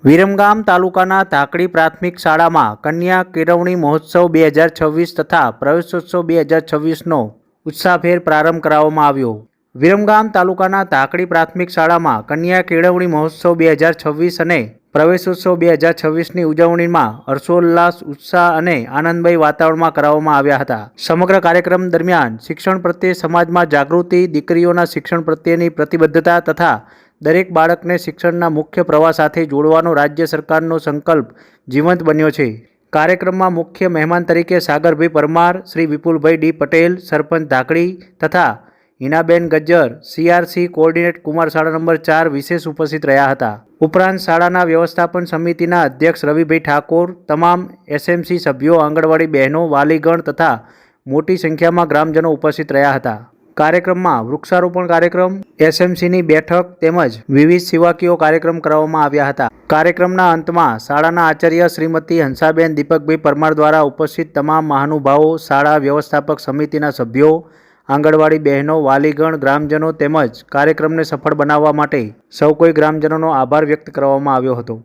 વિરમગામ તાલુકાના ધાકડી પ્રાથમિક શાળામાં કન્યા કેળવણી મહોત્સવ 2026 તથા પ્રવેશોત્સવ 2026નો ઉત્સાહભેર પ્રારંભ કરાવવામાં આવ્યો। વિરમગામ તાલુકાના ધાકડી પ્રાથમિક શાળામાં કન્યા કેળવણી મહોત્સવ 2026 અને પ્રવેશોત્સવ 2026ની ઉજવણીમાં હર્ષોલ્લાસ, ઉત્સાહ અને આનંદમય વાતાવરણમાં કરાવવામાં આવ્યા હતા। સમગ્ર કાર્યક્રમ દરમિયાન શિક્ષણ પ્રત્યે સમાજમાં જાગૃતિ, દીકરીઓના શિક્ષણ પ્રત્યેની પ્રતિબદ્ધતા તથા દરેક બાળકને શિક્ષણના મુખ્ય પ્રવાહ સાથે જોડવાનો રાજ્ય સરકારનો સંકલ્પ જીવંત બન્યો છે। કાર્યક્રમમાં મુખ્ય મહેમાન તરીકે સાગરભાઈ પરમાર, શ્રી વિપુલભાઈ ડી પટેલ, સરપંચ ધાકડી તથા હિનાબેન ગજ્જર, CRC કોઓર્ડિનેટ કુમાર શાળા નંબર 4 વિશેષ ઉપસ્થિત રહ્યા હતા। ઉપરાંત શાળાના વ્યવસ્થાપન સમિતિના અધ્યક્ષ રવિભાઈ ઠાકોર, તમામ SMC સભ્યો, આંગણવાડી બહેનો, વાલીગણ તથા મોટી સંખ્યામાં ગ્રામજનો ઉપસ્થિત રહ્યા હતા। કાર્યક્રમમાં વૃક્ષારોપણ કાર્યક્રમ, SMCની બેઠક તેમજ વિવિધ સેવાકીય કાર્યક્રમ કરવામાં આવ્યા હતા। કાર્યક્રમના અંતમાં શાળાના આચાર્ય શ્રીમતી હંસાબેન દીપકભાઈ પરમાર દ્વારા ઉપસ્થિત તમામ મહાનુભાવો, શાળા વ્યવસ્થાપક સમિતિના સભ્યો, આંગણવાડી બહેનો, વાલીગણ, ગ્રામજનો તેમજ કાર્યક્રમને સફળ બનાવવા માટે સૌ કોઈ ગ્રામજનોનો આભાર વ્યક્ત કરવામાં આવ્યો હતો।